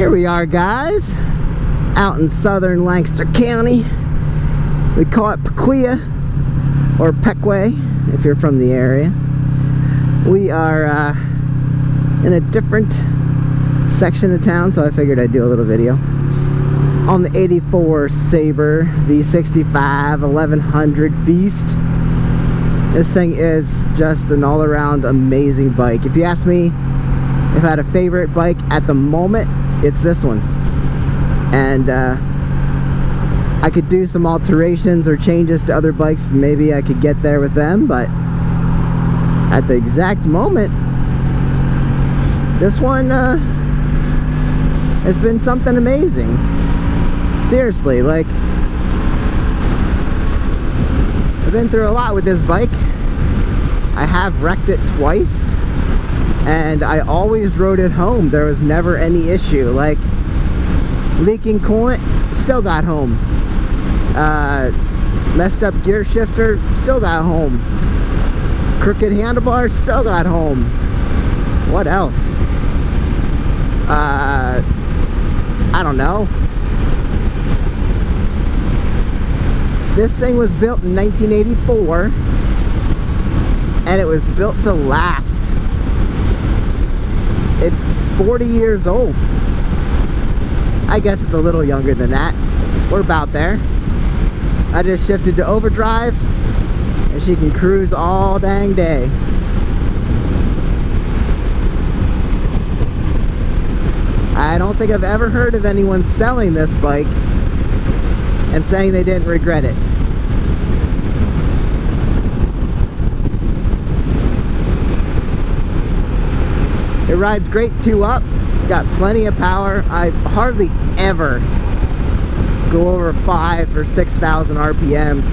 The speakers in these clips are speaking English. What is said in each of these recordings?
Here we are, guys, out in southern Lancaster County. We call it Pequea, or Pequea if you're from the area. We are in a different section of town, so I figured I'd do a little video on the 84 Sabre V65 1100 Beast. This thing is just an all-around amazing bike. If you ask me if I had a favorite bike at the moment, it's this one. And I could do some alterations or changes to other bikes. Maybe I could get there with them, but at the exact moment, this one has been something amazing. Seriously, like, I've been through a lot with this bike. I have wrecked it twice, and I always rode it home. There was never any issue. Like, leaking coolant, still got home. Messed up gear shifter, still got home. Crooked handlebars, still got home. What else? I don't know. This thing was built in 1984, and it was built to last. It's 40 years old. I guess it's a little younger than that. We're about there. I just shifted to overdrive, and she can cruise all dang day. I don't think I've ever heard of anyone selling this bike and saying they didn't regret it. It rides great 2-up, got plenty of power. I hardly ever go over 5,000 or 6,000 RPMs.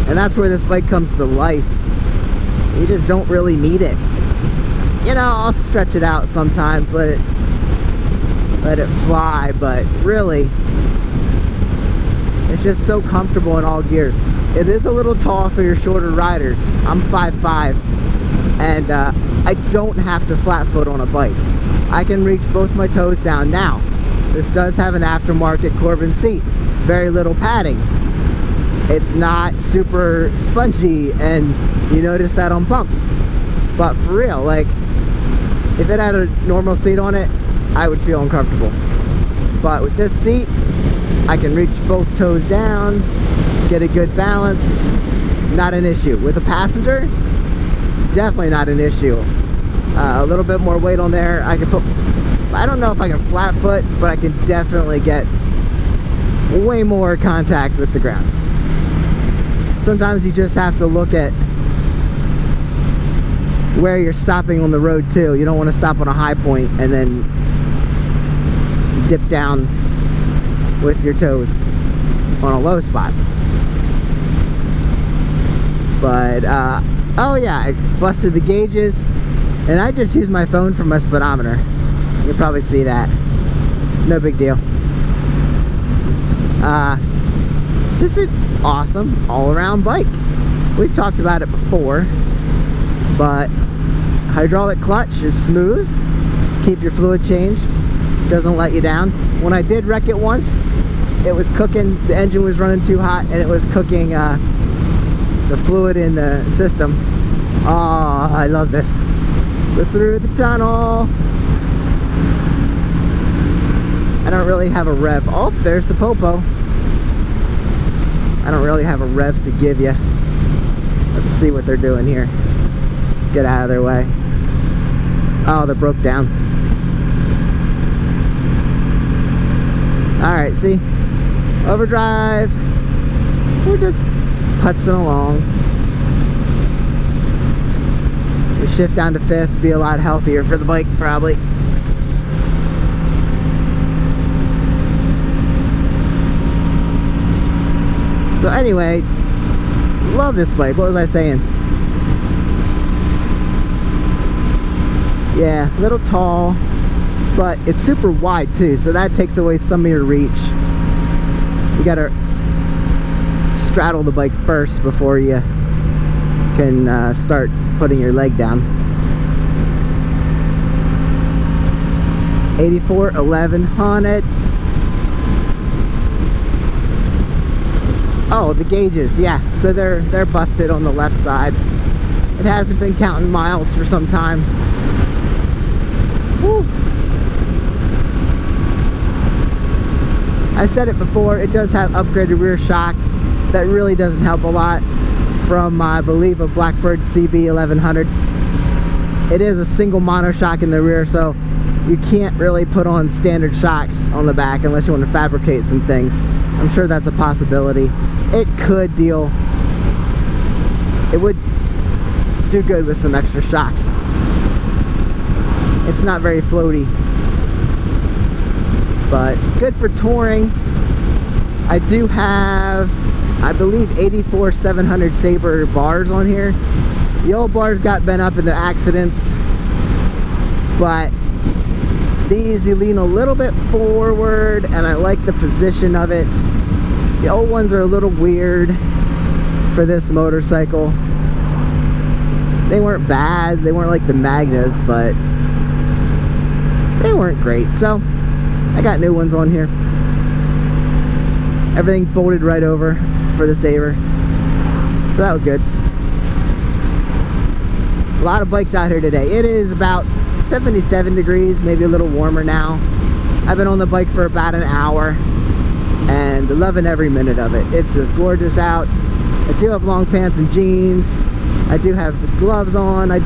And that's where this bike comes to life. You just don't really need it. You know, I'll stretch it out sometimes, let it fly, but really, it's just so comfortable in all gears. It is a little tall for your shorter riders. I'm 5'5", and I don't have to flat foot on a bike. I can reach both my toes down. Now, this does have an aftermarket Corbin seat, very little padding. It's not super spongy, and you notice that on bumps. But for real, like, if it had a normal seat on it, I would feel uncomfortable. But with this seat, I can reach both toes down, get a good balance, not an issue. With a passenger, definitely not an issue. A little bit more weight on there, I can put, I don't know if I can flat foot, but I can definitely get way more contact with the ground. Sometimes you just have to look at where you're stopping on the road too. You don't want to stop on a high point and then dip down with your toes on a low spot. But oh yeah, I busted the gauges, and I just used my phone for my speedometer. You'll probably see that. No big deal. It's just an awesome all-around bike. We've talked about it before, but hydraulic clutch is smooth. Keep your fluid changed. Doesn't let you down. When I did wreck it once, it was cooking. The engine was running too hot, and it was cooking the fluid in the system. Oh, I love this. Go through the tunnel. I don't really have a rev. Oh, there's the popo. I don't really have a rev to give you. Let's see what they're doing here. Let's get out of their way. Oh, they broke down. Alright, see? Overdrive. We're just putzing along. We shift down to 5th, be a lot healthier for the bike, probably. So anyway, love this bike. What was I saying? Yeah, a little tall, but it's super wide too, so that takes away some of your reach. You gotta straddle the bike first before you can start putting your leg down. 1100. Oh, the gauges, yeah, so they're busted on the left side. It hasn't been counting miles for some time. Woo. I've said it before, it does have upgraded rear shock. That really doesn't help a lot from, I believe, a Blackbird CB 1100. It is a single monoshock in the rear, so you can't really put on standard shocks on the back unless you want to fabricate some things. I'm sure that's a possibility. It could deal, it would do good with some extra shocks. It's not very floaty, but good for touring. I do have, I believe, 84 700 Sabre bars on here. The old bars got bent up in the accidents, but these, you lean a little bit forward and I like the position of it. The old ones are a little weird for this motorcycle. They weren't bad, they weren't like the Magnas, but they weren't great. So I got new ones on here. Everything bolted right over for the Sabre, so that was good. A lot of bikes out here today. It is about 77 degrees, maybe a little warmer now. I've been on the bike for about an hour and loving every minute of it. It's just gorgeous out. I do have long pants and jeans. I do have gloves on. I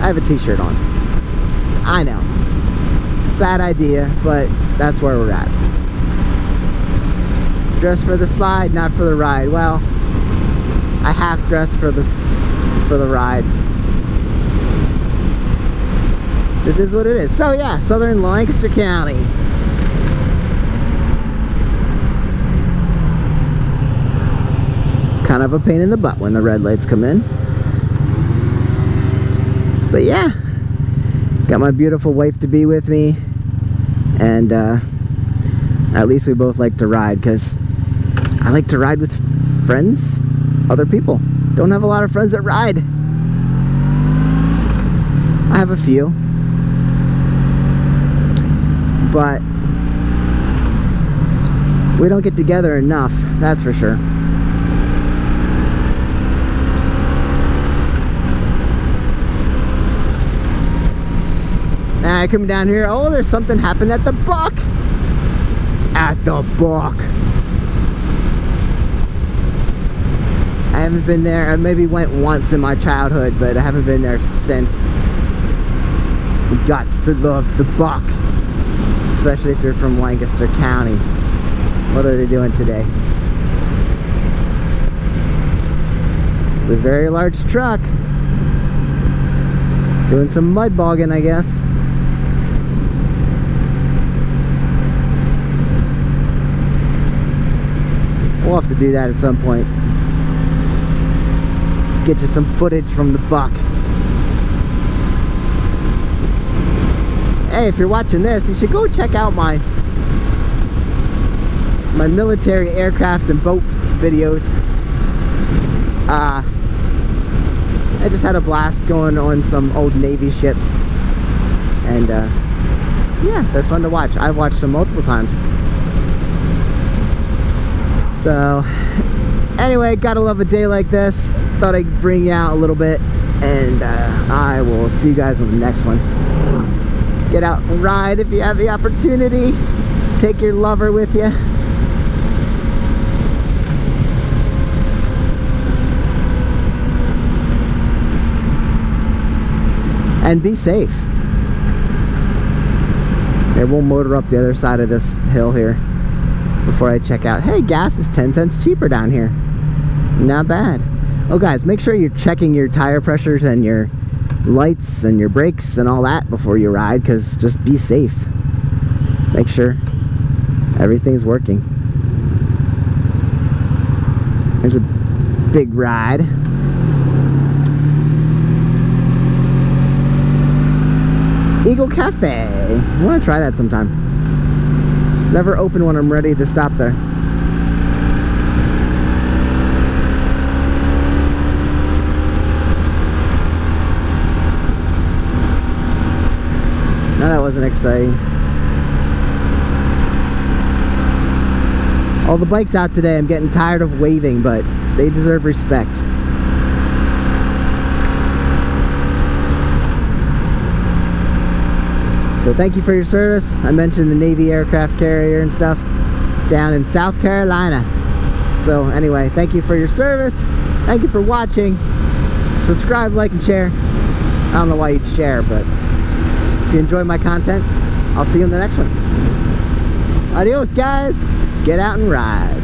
have a t-shirt on. I know, bad idea, but that's where we're at. Dress for the slide, not for the ride. Well, I half dressed for the ride. This is what it is. So yeah, southern Lancaster County. Kind of a pain in the butt when the red lights come in. But yeah, got my beautiful wife to be with me, and at least we both like to ride, because I like to ride with friends, other people. Don't have a lot of friends that ride. I have a few, but we don't get together enough, that's for sure. Now I come down here, oh, there's something happened at the Buck. At the Buck. I haven't been there. I maybe went once in my childhood, but I haven't been there since. You gots to love the Buck, especially if you're from Lancaster County. What are they doing today? It's a very large truck. Doing some mud bogging, I guess. We'll have to do that at some point. Get you some footage from the Buck. Hey, if you're watching this, you should go check out my military aircraft and boat videos. I just had a blast going on some old Navy ships, and yeah, they're fun to watch. I've watched them multiple times. So anyway, gotta love a day like this. Thought I'd bring you out a little bit, and I will see you guys on the next one. Get out and ride if you have the opportunity. Take your lover with you. And be safe. Here, we'll motor up the other side of this hill here before I check out. Hey, gas is 10 cents cheaper down here. Not bad. Oh guys, make sure you're checking your tire pressures and your lights and your brakes and all that before you ride, because just be safe. Make sure everything's working. There's a big ride. Eagle Cafe. I want to try that sometime. It's never open when I'm ready to stop there. No, that wasn't exciting. All the bikes out today, I'm getting tired of waving, but they deserve respect. So thank you for your service. I mentioned the Navy aircraft carrier and stuff down in South Carolina. So anyway, thank you for your service. Thank you for watching. Subscribe, like, and share. I don't know why you'd share, but if you enjoy my content, I'll see you in the next one. Adios, guys. Get out and ride.